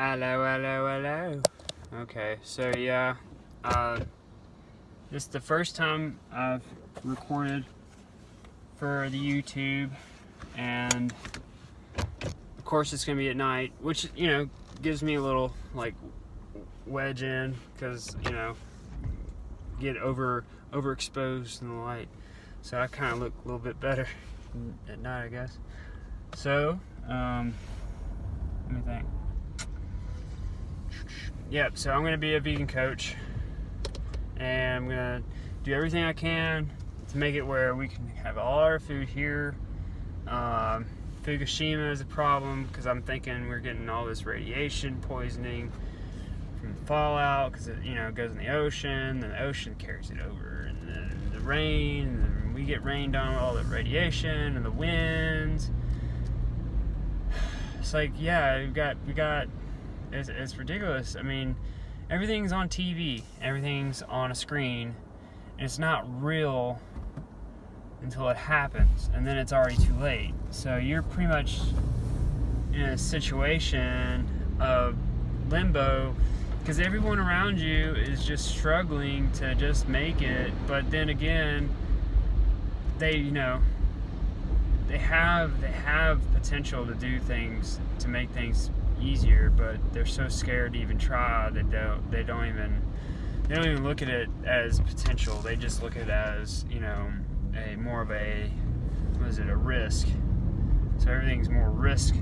Hello, hello, hello. Okay, so yeah, this is the first time I've recorded for the YouTube, and of course it's gonna be at night, which, you know, gives me a little like wedge in, because, you know, get overexposed in the light, so I kind of look a little bit better at night, I guess. So let me think. Yep, so I'm going to be a vegan coach, and I'm going to do everything I can to make it where we can have all our food here. Fukushima is a problem because I'm thinking we're getting all this radiation poisoning from the fallout, because it, you know, it goes in the ocean, and the ocean carries it over, and then the rain, and we get rained on with all the radiation and the winds. It's like, yeah, we got it's ridiculous. I mean, everything's on TV, everything's on a screen, and it's not real until it happens, and then it's already too late. So you're pretty much in a situation of limbo, because everyone around you is just struggling to just make it. But then again, they, you know, they have potential to do things, to make things easier, but they're so scared to even try. They don't even look at it as potential. They just look at it as, you know, a more of a, what is it, a risk. So everything's more risk.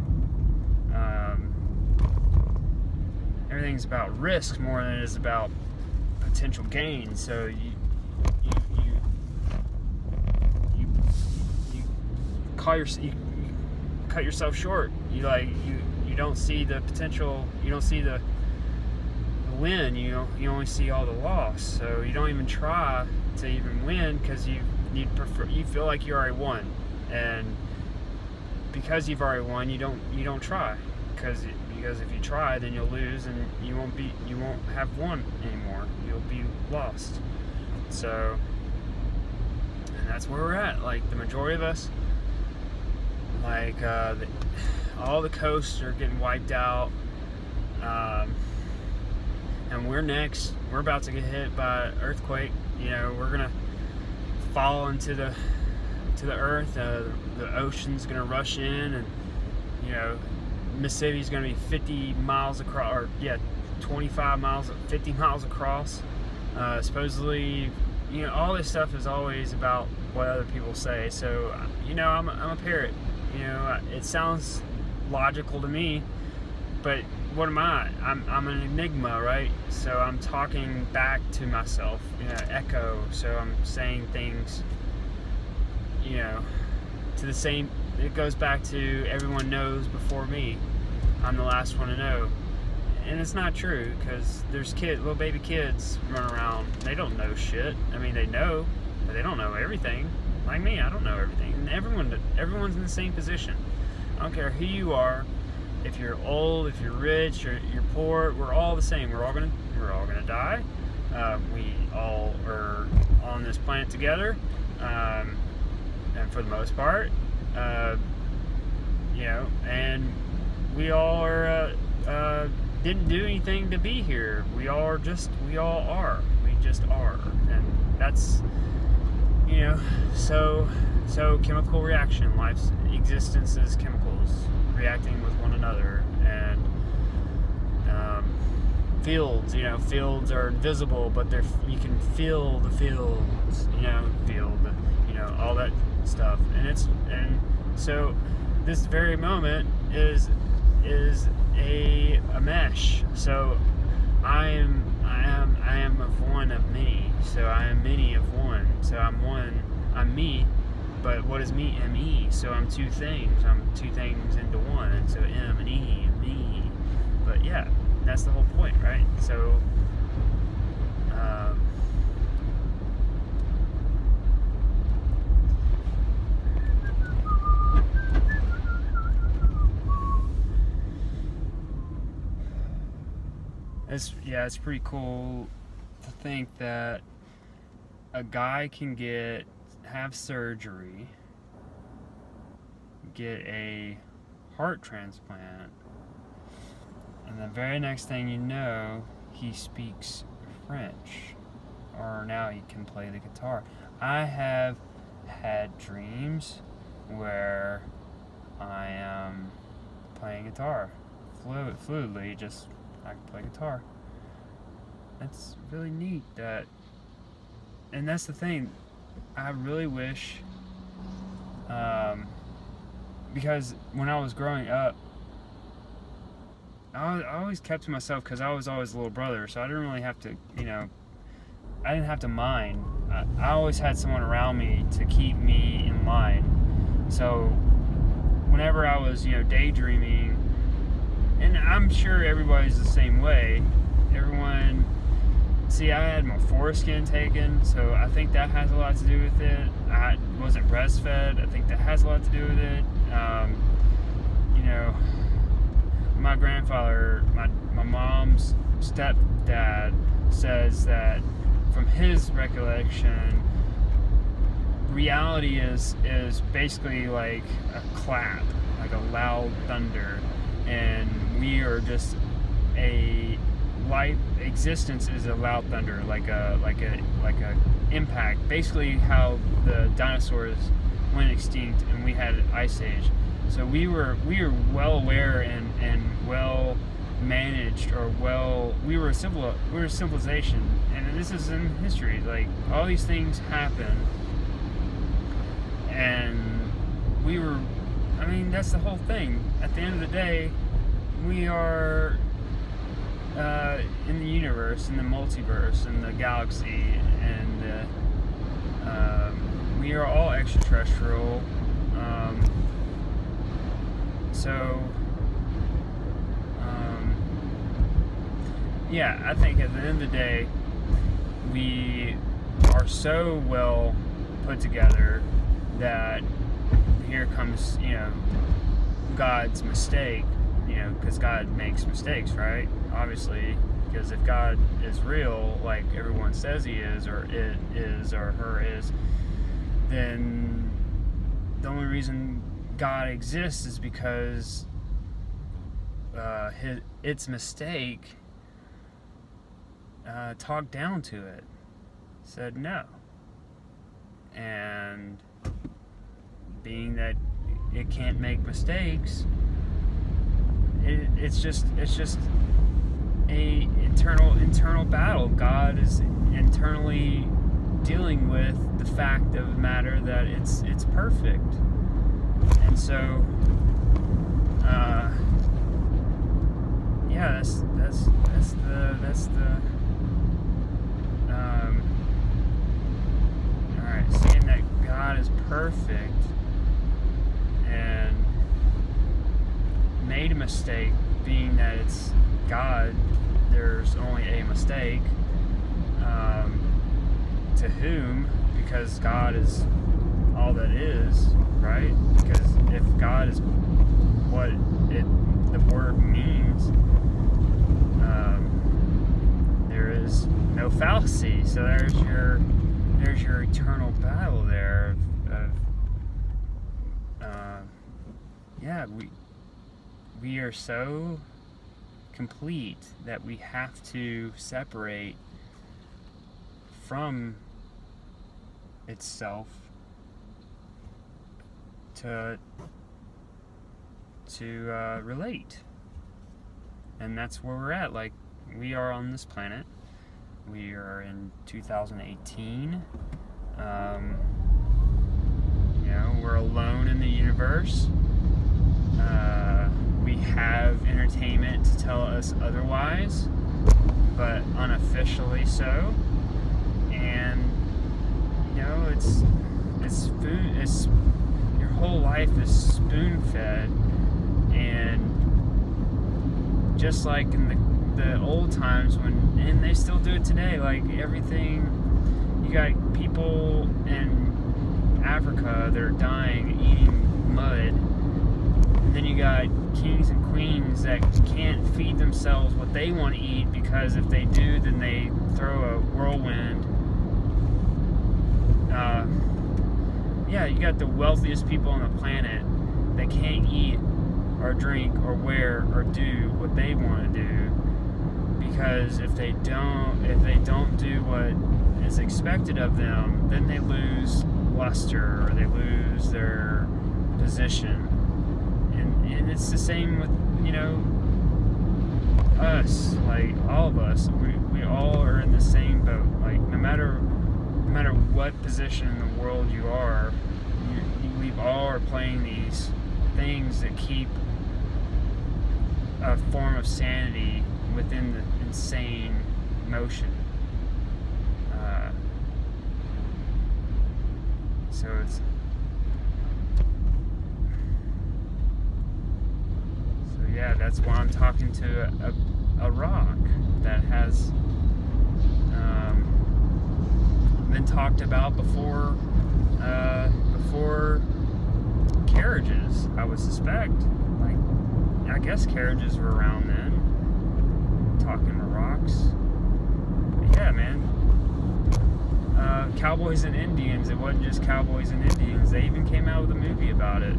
Everything's about risk more than it is about potential gain. So you cut yourself short. You don't see the potential. You don't see the win. You only see all the loss. So you don't even try to even win, because you feel like you already won, and because you've already won, you don't try, because if you try, then you'll lose, and you won't have won anymore. You'll be lost. So, and that's where we're at. Like, the majority of us, like all the coasts are getting wiped out, and we're next. We're about to get hit by an earthquake. You know, we're gonna fall into the earth. The ocean's gonna rush in, and, you know, Mississippi's gonna be 50 miles across, or 25 miles, 50 miles across. Supposedly, you know, all this stuff is always about what other people say. So, you know, I'm a parrot. You know, it sounds logical to me, but what am I? I'm an enigma, right? So I'm talking back to myself, you know, echo. So I'm saying things, you know, to the same. It goes back to everyone knows before me. I'm the last one to know, and it's not true, because there's little baby kids run around. They don't know shit. I mean, they know, but they don't know everything. Like me, I don't know everything. And everyone's in the same position. I don't care who you are. If you're old, if you're rich, or you're poor, we're all the same. We're all gonna die. We all are on this planet together, and for the most part, you know, and we all are didn't do anything to be here. We all just are. We just are, and that's, you know, so chemical reaction. Life's existence is chemicals reacting with one another, and fields. You know, fields are invisible, but you can feel the fields. You know, you know, all that stuff, and so this very moment is a mesh. So I am of one of many. So I am many of one. So I'm one. I'm me. But what is me? Me. So I'm two things. I'm two things into one. And so M and E and me. But yeah, that's the whole point, right? So it's pretty cool to think that a guy can have surgery, get a heart transplant, And the very next thing you know, he speaks French, or now he can play the guitar. I have had dreams where I am playing guitar fluidly, just I can play guitar. That's really neat. And that's the thing. I really wish, because when I was growing up, I always kept to myself because I was always a little brother, so I didn't really have to, I didn't have to mind. I always had someone around me to keep me in line. So whenever I was, daydreaming, and I'm sure everybody's the same way. See, I had my foreskin taken, so I think that has a lot to do with it. I wasn't breastfed. I think that has a lot to do with it. My grandfather, my mom's stepdad, says that from his recollection, reality is basically like a clap, like a loud thunder, and we are just existence is a loud thunder, like a impact. Basically, how the dinosaurs went extinct and we had an ice age. So we were well aware and well managed, or we were a civilization, and this is in history. Like, all these things happen, and that's the whole thing. At the end of the day, we are in the universe, in the multiverse, in the galaxy, and we are all extraterrestrial. I think at the end of the day, we are so well put together that here comes, God's mistake, because God makes mistakes, right? Obviously, because if God is real, like everyone says he is, or it is, or her is, then the only reason God exists is because its mistake talked down to it, said no. And being that it can't make mistakes, it's just a internal battle. God is internally dealing with the fact of the matter that it's perfect. And so that's the alright, seeing that God is perfect and made a mistake, being that it's God, there's only a mistake. To whom? Because God is all that is, right? Because if God is what the word means, there is no fallacy. So there's your eternal battle there we are so complete that we have to separate from itself to relate. And that's where we're at. Like, we are on this planet. We are in 2018. We're alone in the universe. We have entertainment to tell us otherwise, but unofficially so. And it's your whole life is spoon-fed, and just like in the old times and they still do it today, like everything, you got people in Africa that are dying, eating mud, and then you got kings and queens that can't feed themselves what they want to eat, because if they do, then they throw a whirlwind. You got the wealthiest people on the planet that can't eat or drink or wear or do what they want to do, because if they don't do what is expected of them, then they lose luster, or they lose their position. And it's the same with, us, like all of us. We all are in the same boat. Like no matter what position in the world you are, we all are playing these things that keep a form of sanity within the insane motion. So yeah, that's why I'm talking to a rock that has been talked about before carriages, I would suspect. Like, I guess carriages were around then, talking to rocks. But yeah, man. Cowboys and Indians, it wasn't just Cowboys and Indians. They even came out with a movie about it.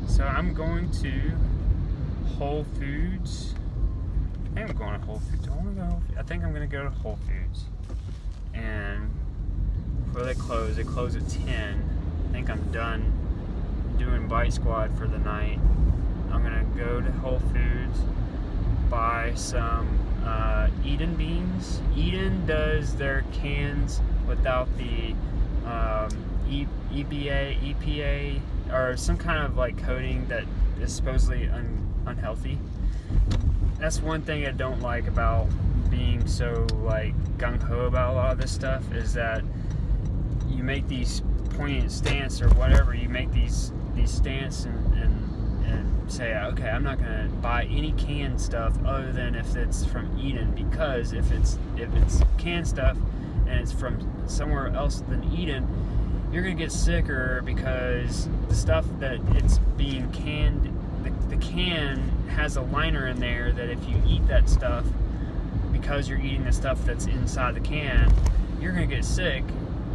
So I'm going to Whole Foods. I think I'm going to Whole Foods. I think I'm going to go to Whole Foods. And before they close at 10. I think I'm done doing Bite Squad for the night. I'm going to go to Whole Foods, buy some Eden beans. Eden does their cans without the EPA, or some kind of like coating that is supposedly unhealthy. That's one thing I don't like about being so like gung-ho about a lot of this stuff, is that you make these poignant stance or whatever, you make these stance and say, okay, I'm not gonna buy any canned stuff other than if it's from Eden, because if it's canned stuff and it's from somewhere else than Eden, you're gonna get sicker, because the stuff that it's being canned, the can has a liner in there that if you eat that stuff, because you're eating the stuff that's inside the can, you're gonna get sick,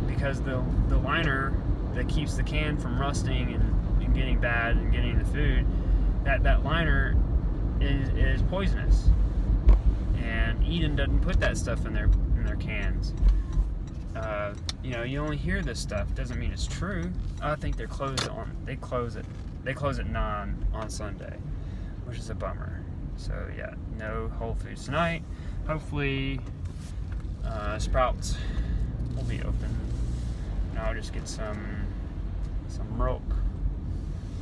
because the liner that keeps the can from rusting and getting bad and getting the food, that liner is poisonous. And Eden doesn't put that stuff in their cans. You only hear this stuff, doesn't mean it's true. I think they close at 9 on Sunday, which is a bummer. So yeah, no Whole Foods tonight. Hopefully Sprouts will be open, and I'll just get some milk.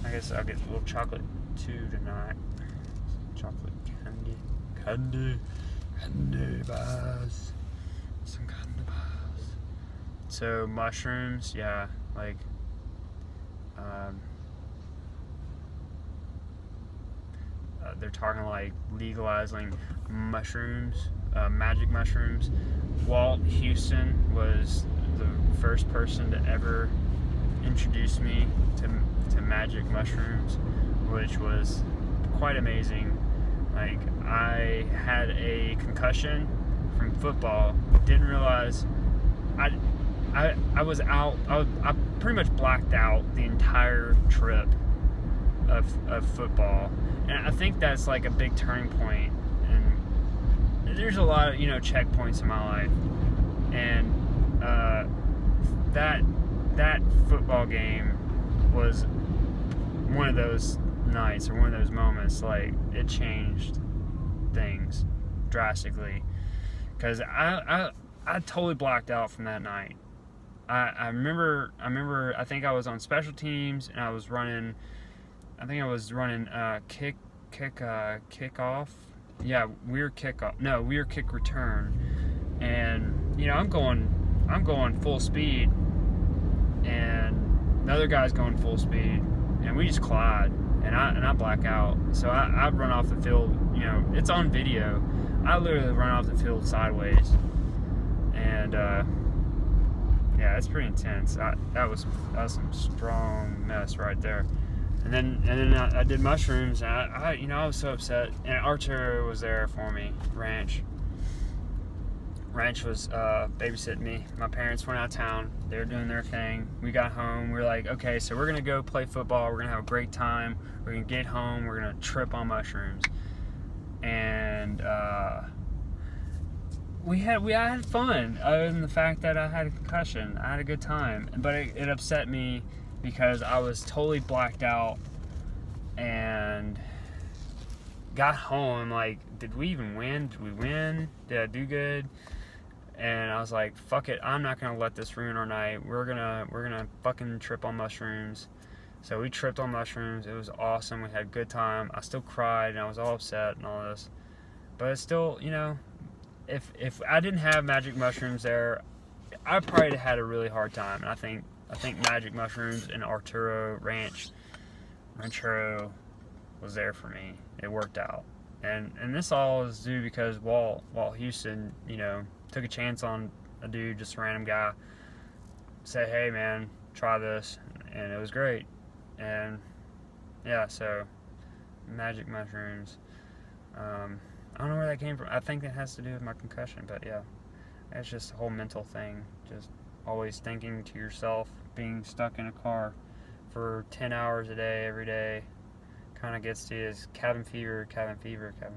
I guess I'll get a little chocolate too tonight. Chocolate candy bars. Some candy bars. So mushrooms, yeah, like they're talking like legalizing mushrooms, magic mushrooms. Walt Houston was the first person to ever introduce me to magic mushrooms, which was quite amazing. Like, I had a concussion from football, didn't realize I was out. I pretty much blacked out the entire trip of football, and I think that's like a big turning point. And there's a lot of checkpoints in my life, and that football game was one of those nights, or one of those moments. Like, it changed things drastically, because I totally blacked out from that night. I remember I think I was on special teams, and I was running kickoff. Yeah, weird kickoff. No, weird kick return. And I'm going full speed, and the other guy's going full speed, and we just collide, and I black out. So I run off the field. It's on video. I literally run off the field sideways, and yeah, it's pretty intense. That was some strong mess right there. And then I did mushrooms, and I was so upset. And Archer was there for me, Ranch. Wrench was babysitting me. My parents went out of town. They were doing their thing. We got home. We were like, okay, so we're going to go play football. We're going to have a great time. We're going to get home. We're going to trip on mushrooms. And I had fun, other than the fact that I had a concussion. I had a good time. But it upset me because I was totally blacked out and got home. Like, did we even win? Did we win? Did I do good? And I was like, fuck it, I'm not gonna let this ruin our night. We're gonna fucking trip on mushrooms. So we tripped on mushrooms. It was awesome. We had a good time. I still cried and I was all upset and all this. But it's still, you know, if I didn't have magic mushrooms there, I probably had a really hard time. And I think magic mushrooms and Arturo Ranchero was there for me. It worked out. And this all is due because Walt Houston, you know, took a chance on a dude, just a random guy, say, hey man, try this, and it was great. And yeah, so magic mushrooms. I don't know where that came from. I think that has to do with my concussion, but yeah, it's just a whole mental thing. Just always thinking to yourself, being stuck in a car for 10 hours a day, every day, kind of gets to you. Is cabin fever thing.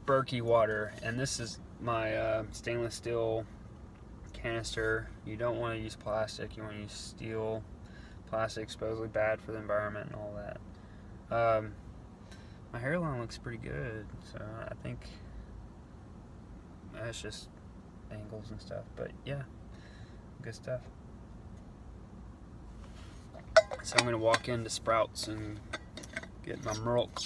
Berkey water, and this is my stainless steel canister. You don't want to use plastic. You want to use steel. Plastic supposedly bad for the environment and all that. My hairline looks pretty good, so I think that's just angles and stuff. But yeah, good stuff. So I'm gonna walk into Sprouts and get my milk.